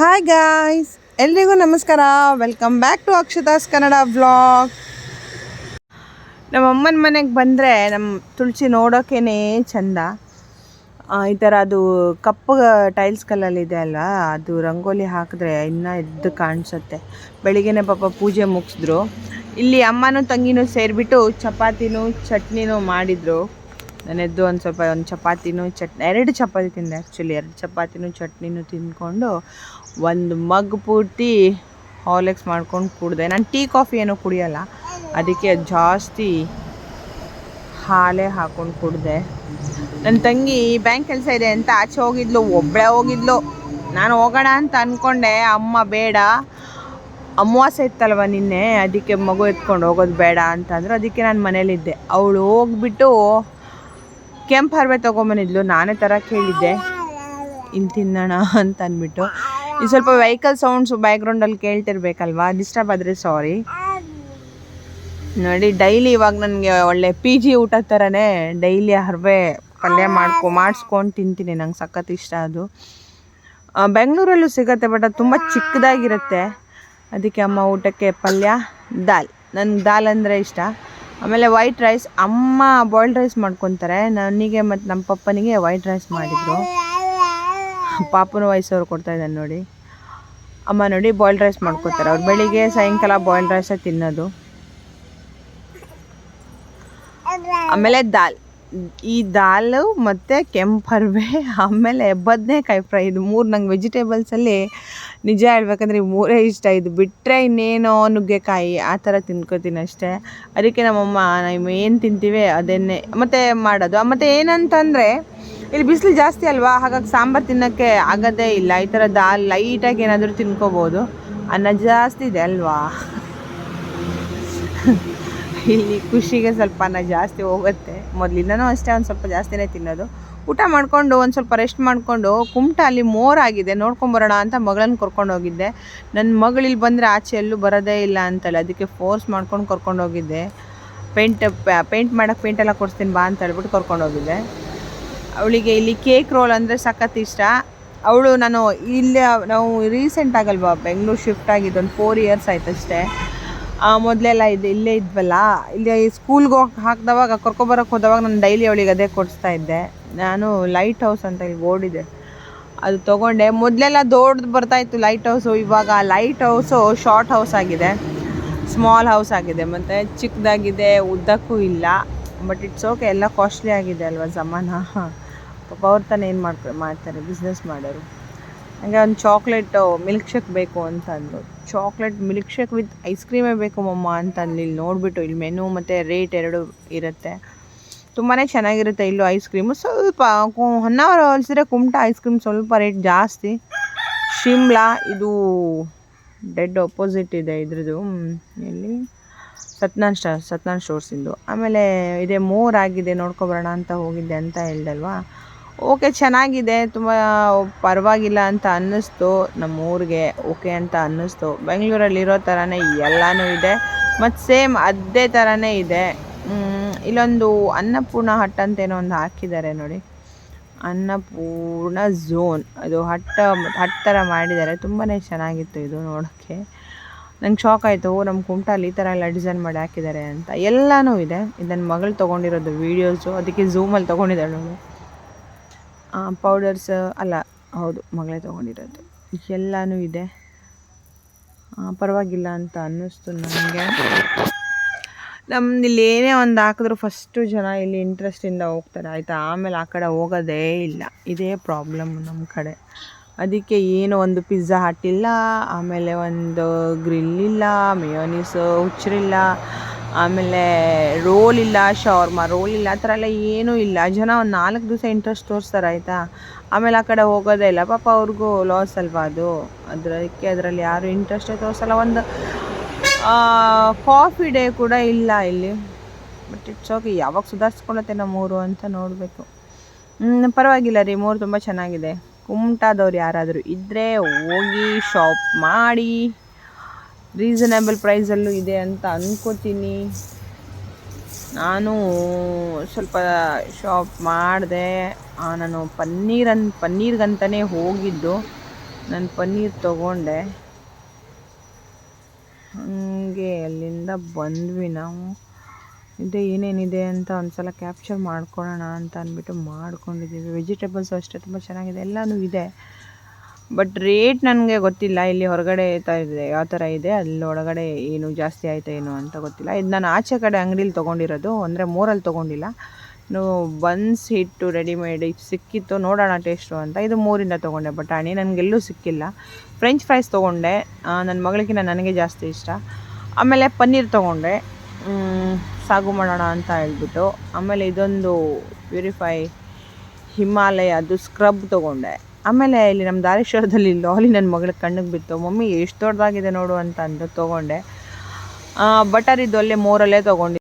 Hi guys, ಎಲ್ರಿಗೂ ನಮಸ್ಕಾರ. Welcome back to Akshata's Kannada vlog. ನಮ್ಮ ಅಮ್ಮನ ಮನೆಗೆ ಬಂದರೆ ನಮ್ಮ ತುಳಸಿ ನೋಡೋಕ್ಕೇ ಚಂದ. ಈ ಥರ ಅದು ಕಪ್ಪು ಟೈಲ್ಸ್ ಕಲ್ಲಲ್ಲಿದೆ ಅಲ್ವಾ, ಅದು ರಂಗೋಲಿ ಹಾಕಿದ್ರೆ ಇನ್ನೂ ಎದ್ದು ಕಾಣಿಸುತ್ತೆ. ಬೆಳಿಗ್ಗೆನೇ ಪಾಪ ಪೂಜೆ ಮುಗಿಸಿದ್ರು. ಇಲ್ಲಿ ಅಮ್ಮನೂ ತಂಗಿನೂ ಸೇರಿಬಿಟ್ಟು ಚಪಾತಿನೂ ಚಟ್ನಿನೂ ಮಾಡಿದರು. ನಾನೆದ್ದು ಒಂದು ಚಪಾತಿನೂ ಎರಡು ಚಪಾತಿ ತಿಂದೆ. ಆ್ಯಕ್ಚುಲಿ 2 ಚಪಾತಿನೂ ಚಟ್ನಿನೂ ತಿಂದ್ಕೊಂಡು ಒಂದು ಮಗ್ ಪೂರ್ತಿ ಹಾರ್ಲಿಕ್ಸ್ ಮಾಡ್ಕೊಂಡು ಕುಡಿದೆ. ನಾನು ಟೀ ಕಾಫಿ ಏನೂ ಕುಡಿಯೋಲ್ಲ, ಅದಕ್ಕೆ ಜಾಸ್ತಿ ಹಾಲೇ ಹಾಕ್ಕೊಂಡು ಕುಡಿದೆ. ನನ್ನ ತಂಗಿ ಬ್ಯಾಂಕ್ ಕೆಲಸ ಇದೆ ಅಂತ ಆಚೆ ಹೋಗಿದ್ಲು, ಒಬ್ಬಳೇ ಹೋಗಿದ್ಲು. ನಾನು ಹೋಗೋಣ ಅಂತ ಅಂದ್ಕೊಂಡೆ, ಅಮ್ಮ ಬೇಡ, ಅಮಾವಾಸ್ಯೆ ಇತ್ತಲ್ವ ನಿನ್ನೆ, ಅದಕ್ಕೆ ಮಗು ಎತ್ಕೊಂಡು ಹೋಗೋದು ಬೇಡ ಅಂತಂದ್ರು. ಅದಕ್ಕೆ ನಾನು ಮನೇಲಿದ್ದೆ. ಅವಳು ಹೋಗ್ಬಿಟ್ಟು ಕೆಂಪು ಹರವೆ ತೊಗೊಂಬಂದಿದ್ಲು. ನಾನೇ ತರಕ್ಕೆ ಹೇಳಿದ್ದೆ, ಇಲ್ಲಿ ತಿನ್ನೋಣ ಅಂತ ಅಂದ್ಬಿಟ್ಟು. ಈ ಸ್ವಲ್ಪ ವೆಹಿಕಲ್ ಸೌಂಡ್ಸು ಬ್ಯಾಕ್ಗ್ರೌಂಡಲ್ಲಿ ಕೇಳ್ತಿರ್ಬೇಕಲ್ವಾ, ಡಿಸ್ಟರ್ಬ್ ಆದರೆ ಸಾರಿ. ನೋಡಿ, ಡೈಲಿ ಇವಾಗ ನನಗೆ ಒಳ್ಳೆ PG ಊಟ ಥರನೇ ಡೈಲಿ ಹರವೆ ಪಲ್ಯ ಮಾಡಿಸ್ಕೊಂಡು ತಿಂತೀನಿ. ನಂಗೆ ಸಖತ್ ಇಷ್ಟ ಅದು. ಬೆಂಗಳೂರಲ್ಲೂ ಸಿಗುತ್ತೆ, ಬಟ್ ಅದು ತುಂಬ ಚಿಕ್ಕದಾಗಿರುತ್ತೆ. ಅದಕ್ಕೆ ಅಮ್ಮ ಊಟಕ್ಕೆ ಪಲ್ಯ, ದಾಲ್. ನನಗೆ ದಾಲ್ ಅಂದರೆ ಇಷ್ಟ. ಆಮೇಲೆ ವೈಟ್ ರೈಸ್. ಅಮ್ಮ ಬಾಯ್ಲ್ಡ್ ರೈಸ್ ಮಾಡ್ಕೊತಾರೆ, ನನಗೆ ಮತ್ತು ನಮ್ಮ ಪಪ್ಪನಿಗೆ ವೈಟ್ ರೈಸ್ ಮಾಡಿದರು. ಪಾಪನ ವಯಸ್ಸವ್ರು ಕೊಡ್ತಾಯಿದ್ದಾನೆ ನೋಡಿ. ಅಮ್ಮ ನೋಡಿ ಬಾಯ್ಲ್ಡ್ ರೈಸ್ ಮಾಡ್ಕೊತಾರೆ. ಅವ್ರು ಬೆಳಿಗ್ಗೆ ಸಾಯಂಕಾಲ ಬಾಯ್ಲ್ಡ್ ರೈಸೇ ತಿನ್ನೋದು. ಆಮೇಲೆ ದಾಲ್. ಈ ದಾಲು ಮತ್ತು ಕೆಂಪು ಹರವೆ, ಆಮೇಲೆ ಬದನೆಕಾಯಿ ಫ್ರೈ. ಇದು 3 ನಂಗೆ ವೆಜಿಟೇಬಲ್ಸಲ್ಲಿ ನಿಜ ಹೇಳ್ಬೇಕಂದ್ರೆ 3 ಇಷ್ಟ. ಇದು ಬಿಟ್ಟರೆ ಇನ್ನೇನೋ ನುಗ್ಗೆಕಾಯಿ ಆ ಥರ ತಿನ್ಕೋತೀನಿ ಅಷ್ಟೇ. ಅದಕ್ಕೆ ನಮ್ಮಮ್ಮ ನಾವು ಏನು ತಿಂತೀವಿ ಅದನ್ನೇ ಮತ್ತೆ ಮಾಡೋದು. ಮತ್ತು ಏನಂತಂದರೆ ಇಲ್ಲಿ ಬಿಸಿಲು ಜಾಸ್ತಿ ಅಲ್ವಾ, ಹಾಗಾಗಿ ಸಾಂಬಾರು ತಿನ್ನೋಕ್ಕೆ ಆಗೋದೇ ಇಲ್ಲ. ಈ ಥರ ದಾಲ್ ಲೈಟಾಗಿ ಏನಾದರೂ ತಿನ್ಕೋಬೋದು. ಅನ್ನ ಜಾಸ್ತಿ ಇದೆ ಅಲ್ವಾ, ಇಲ್ಲಿ ಖುಷಿಗೆ ಸ್ವಲ್ಪ ಅನ್ನ ಜಾಸ್ತಿ ಹೋಗುತ್ತೆ. ಮೊದಲಿಂದನೂ ಅಷ್ಟೇ, ಒಂದು ಸ್ವಲ್ಪ ಜಾಸ್ತಿನೇ ತಿನ್ನೋದು. ಊಟ ಮಾಡಿಕೊಂಡು ಒಂದು ಸ್ವಲ್ಪ ರೆಸ್ಟ್ ಮಾಡಿಕೊಂಡು ಕುಮಟ ಅಲ್ಲಿ ಮೋರಾಗಿದೆ, ನೋಡ್ಕೊಂಬರೋಣ ಅಂತ ಮಗಳನ್ನ ಕರ್ಕೊಂಡು ಹೋಗಿದ್ದೆ. ನನ್ನ ಮಗಳು ಇಲ್ಲಿ ಬಂದರೆ ಆಚೆ ಎಲ್ಲೂ ಬರೋದೇ ಇಲ್ಲ ಅಂತಲ್ಲ, ಅದಕ್ಕೆ ಫೋರ್ಸ್ ಮಾಡ್ಕೊಂಡು ಕರ್ಕೊಂಡು ಹೋಗಿದ್ದೆ. ಪೇಂಟ್ ಮಾಡೋಕ್ಕೆ ಪೇಂಟೆಲ್ಲ ಕೊಡಿಸ್ತೀನಿ ಬಾ ಅಂತ ಹೇಳ್ಬಿಟ್ಟು ಕರ್ಕೊಂಡು ಹೋಗಿದ್ದೆ. ಅವಳಿಗೆ ಇಲ್ಲಿ ಕೇಕ್ ರೋಲ್ ಅಂದರೆ ಸಖತ್ ಇಷ್ಟ. ಅವಳು ನಾವು ರೀಸೆಂಟ್ ಆಗಲ್ವಾ ಬೆಂಗಳೂರು ಶಿಫ್ಟ್ ಆಗಿದ್ದು, ಒಂದು 4 ಇಯರ್ಸ್ ಆಯ್ತು ಅಷ್ಟೇ. ಮೊದಲೆಲ್ಲ ಇಲ್ಲೇ ಇದ್ವಲ್ಲ, ಇಲ್ಲಿ ಸ್ಕೂಲ್ಗೆ ಹಾಕಿದವಾಗ ಕರ್ಕೊಬರೋಕ್ಕೆ ಹೋದವಾಗ ನಾನು ಡೈಲಿ ಅವಳಿಗೆ ಅದೇ ಕೊಡಿಸ್ತಾ ಇದ್ದೆ. ನಾನು ಲೈಟ್ ಹೌಸ್ ಅಂತ ಇಲ್ಲಿ ಓಡಿದೆ, ಅದು ತೊಗೊಂಡೆ. ಮೊದಲೆಲ್ಲ ದೊಡ್ಡದು ಬರ್ತಾಯಿತ್ತು ಲೈಟ್ ಹೌಸು, ಇವಾಗ ಲೈಟ್ ಹೌಸು ಶಾರ್ಟ್ ಹೌಸ್ ಆಗಿದೆ, ಸ್ಮಾಲ್ ಹೌಸ್ ಆಗಿದೆ, ಮತ್ತು ಚಿಕ್ಕದಾಗಿದೆ, ಉದ್ದಕ್ಕೂ ಇಲ್ಲ. ಬಟ್ ಇಟ್ಸ್ ಓಕೆ, ಎಲ್ಲ ಕಾಸ್ಟ್ಲಿ ಆಗಿದೆ ಅಲ್ವಾ ಜಮಾನ. ಪಾಪ ಅವ್ರು ತಾನೇ ಏನು ಮಾಡ್ತಾರೆ, ಬಿಸ್ನೆಸ್ ಮಾಡೋರು. ಹಾಗೆ ಒಂದು ಚಾಕ್ಲೇಟು ಮಿಲ್ಕ್ ಶೇಕ್ ಬೇಕು ಅಂತ ಅಂದರು. Chocolate milk shake with ice ಕ್ರೀಮೇ ಬೇಕು ಮಮ್ಮ ಅಂತ ಅಂದು ಇಲ್ಲಿ ನೋಡಿಬಿಟ್ಟು, ಇಲ್ಲಿ ಮೆನು ಮತ್ತು ರೇಟ್ 2 ಇರುತ್ತೆ. ತುಂಬಾ ಚೆನ್ನಾಗಿರುತ್ತೆ ಇಲ್ಲೂ ಐಸ್ ಕ್ರೀಮು. ಸ್ವಲ್ಪ ಹೊನ್ನಾವರ ಹೋಲಿಸಿದ್ರೆ ಕುಮಟ ಐಸ್ ಕ್ರೀಮ್ ಸ್ವಲ್ಪ ರೇಟ್ ಜಾಸ್ತಿ. ಶಿಮ್ಲಾ ಇದು ಡೆಡ್ ಅಪೋಸಿಟ್ ಇದೆ ಇದ್ರದ್ದು, ಎಲ್ಲಿ ಸತ್ನಾನ್ ಸ್ಟೋರ್ಸಿಂದು. ಆಮೇಲೆ ಇದೇ ಮೋರಾಗಿದೆ, ನೋಡ್ಕೊಬರೋಣ ಅಂತ ಹೋಗಿದ್ದೆ ಅಂತ ಹೇಳ್ದಲ್ವಾ. ಓಕೆ, ಚೆನ್ನಾಗಿದೆ, ತುಂಬ ಪರವಾಗಿಲ್ಲ ಅಂತ ಅನ್ನಿಸ್ತು. ನಮ್ಮೂರಿಗೆ ಓಕೆ ಅಂತ ಅನ್ನಿಸ್ತು. ಬೆಂಗಳೂರಲ್ಲಿರೋ ಥರನೇ ಎಲ್ಲನೂ ಇದೆ, ಮತ್ತು ಸೇಮ್ ಅದೇ ಥರನೇ ಇದೆ. ಇಲ್ಲೊಂದು ಅನ್ನಪೂರ್ಣ ಹಟ್ ಅಂತೇನೋ ಒಂದು ಹಾಕಿದ್ದಾರೆ ನೋಡಿ, ಅನ್ನಪೂರ್ಣ ಝೋನ್. ಅದು ಹಟ್ ಥರ ಮಾಡಿದ್ದಾರೆ, ತುಂಬಾ ಚೆನ್ನಾಗಿತ್ತು ಇದು ನೋಡೋಕ್ಕೆ. ನಂಗೆ ಶಾಕ್ ಆಯಿತು, ನಮ್ಮ ಕುಮಟಲ್ಲಿ ಈ ಥರ ಎಲ್ಲ ಡಿಸೈನ್ ಮಾಡಿ ಹಾಕಿದ್ದಾರೆ ಅಂತ. ಎಲ್ಲನೂ ಇದೆ. ಇದನ್ನು ಮಗಳು ತೊಗೊಂಡಿರೋದು ವೀಡಿಯೋಸು, ಅದಕ್ಕೆ ಝೂಮಲ್ಲಿ ತೊಗೊಂಡಿದ್ದಾಳೆ ಅವಳು. ಪೌಡರ್ಸ್ ಅಲ್ಲ, ಹೌದು ಮಗಳೇ ತೊಗೊಂಡಿರೋದು. ಎಲ್ಲನೂ ಇದೆ, ಪರವಾಗಿಲ್ಲ ಅಂತ ಅನ್ನಿಸ್ತು ನನಗೆ. ನಮ್ಮದಿಲ್ಲಿ ಏನೇ ಒಂದು ಹಾಕಿದ್ರು ಫಸ್ಟು ಜನ ಇಲ್ಲಿ ಇಂಟ್ರೆಸ್ಟಿಂದ ಹೋಗ್ತಾರೆ ಆಯಿತಾ, ಆಮೇಲೆ ಆ ಕಡೆ ಹೋಗೋದೇ ಇಲ್ಲ. ಇದೇ ಪ್ರಾಬ್ಲಮ್ ನಮ್ಮ ಕಡೆ. ಅದಕ್ಕೆ ಏನೋ ಒಂದು ಪಿಜ್ಜಾ ಹಟ್ ಇಲ್ಲ, ಆಮೇಲೆ ಒಂದು ಗ್ರಿಲ್ ಇಲ್ಲ, ಮೇಯೋನೀಸು ಹುಚ್ಚರಿಲ್ಲ, ಆಮೇಲೆ ರೋಲ್ ಇಲ್ಲ, ಶವರ್ಮ ರೋಲ್ ಇಲ್ಲ, ಆ ಥರ ಎಲ್ಲ ಏನೂ ಇಲ್ಲ. ಜನ ಒಂದು 4 ದಿವಸ ಇಂಟ್ರೆಸ್ಟ್ ತೋರಿಸ್ತಾರೆ ಆಯಿತಾ, ಆಮೇಲೆ ಆ ಕಡೆ ಹೋಗೋದೇ ಇಲ್ಲ. ಪಾಪ ಅವ್ರಿಗೂ ಲಾಸ್ ಅಲ್ವಾ ಅದು, ಅದರಲ್ಲಿ ಯಾರು ಇಂಟ್ರೆಸ್ಟೇ ತೋರಿಸಲ್ಲ. ಒಂದು ಕಾಫಿ ಡೇ ಕೂಡ ಇಲ್ಲ ಇಲ್ಲಿ. ಬಟ್ ಇಟ್ಸ್ ಓಕೆ, ಯಾವಾಗ ಸುಧಾರಿಸ್ಕೊಳ್ಳುತ್ತೆ ನಮ್ಮೂರು ಅಂತ ನೋಡಬೇಕು. ಪರವಾಗಿಲ್ಲ ರೀ, ಮೂರು ತುಂಬ ಚೆನ್ನಾಗಿದೆ. ಕುಮಟಾದವ್ರು ಯಾರಾದರೂ ಇದ್ದರೆ ಹೋಗಿ ಶಾಪ್ ಮಾಡಿ. ರೀಸನಬಲ್ ಪ್ರೈಸಲ್ಲೂ ಇದೆ ಅಂತ ಅಂದ್ಕೋತೀನಿ. ನಾನು ಸ್ವಲ್ಪ ಶಾಪ್ ಮಾಡಿದೆ. ನಾನು ಪನ್ನೀರ್ಗಂತಲೇ ಹೋಗಿದ್ದು. ನಾನು ಪನ್ನೀರ್ ತೊಗೊಂಡೆ. ಹಂಗೆ ಅಲ್ಲಿಂದ ಬಂದ್ವಿ ನಾವು. ಇದೆ ಏನೇನಿದೆ ಅಂತ ಒಂದು ಸಲ ಕ್ಯಾಪ್ಚರ್ ಮಾಡ್ಕೊಳ್ಳೋಣ ಅಂತ ಅಂದ್ಬಿಟ್ಟು ಮಾಡ್ಕೊಂಡಿದ್ದೀವಿ. ವೆಜಿಟೇಬಲ್ಸು ಅಷ್ಟೇ ತುಂಬ ಚೆನ್ನಾಗಿದೆ, ಎಲ್ಲನೂ ಇದೆ. ಬಟ್ ರೇಟ್ ನನಗೆ ಗೊತ್ತಿಲ್ಲ, ಇಲ್ಲಿ ಹೊರಗಡೆ ಇದೆ ಯಾವ ಥರ ಇದೆ, ಅಲ್ಲಿ ಒಳಗಡೆ ಏನು ಜಾಸ್ತಿ ಆಯಿತಾ ಏನು ಅಂತ ಗೊತ್ತಿಲ್ಲ. ಇದು ನಾನು ಆಚೆ ಕಡೆ ಅಂಗಡೀಲಿ ತೊಗೊಂಡಿರೋದು, ಅಂದರೆ ಮೋರಲ್ಲಿ ತೊಗೊಂಡಿಲ್ಲ. ಬನ್ಸ್ ಹಿಟ್ಟು ರೆಡಿಮೇಡ್ ಸಿಕ್ಕಿತ್ತು, ನೋಡೋಣ ಟೇಸ್ಟು ಅಂತ. ಇದು 3ರಿಂದ ತೊಗೊಂಡೆ ಬಟಾಣಿ, ನನಗೆಲ್ಲೂ ಸಿಕ್ಕಿಲ್ಲ. ಫ್ರೆಂಚ್ ಫ್ರೈಸ್ ತೊಗೊಂಡೆ, ನನ್ನ ಮಗಳಿಗಿಂತ ನನಗೆ ಜಾಸ್ತಿ ಇಷ್ಟ. ಆಮೇಲೆ ಪನ್ನೀರ್ ತೊಗೊಂಡೆ, ಸಾಗು ಮಾಡೋಣ ಅಂತ ಹೇಳ್ಬಿಟ್ಟು. ಆಮೇಲೆ ಇದೊಂದು ಪ್ಯೂರಿಫೈ ಹಿಮಾಲಯ ಅದು ಸ್ಕ್ರಬ್ ತೊಗೊಂಡೆ. ಆಮೇಲೆ ಇಲ್ಲಿ ನಮ್ಮ ಧಾರೇಶ್ವರದಲ್ಲಿ ಲಾಲಿ ನನ್ನ ಮಗಳ ಕಣ್ಣಿಗೆ ಬಿತ್ತು. ಮಮ್ಮಿ ಎಷ್ಟು ದೊಡ್ಡದಾಗಿದೆ ನೋಡು ಅಂತ ಅಂದು ತೊಗೊಂಡೆ. ಬಟರ್ ಇದು ಅಲ್ಲೇ ಮೋರಲ್ಲೇ ತೊಗೊಂಡೆ.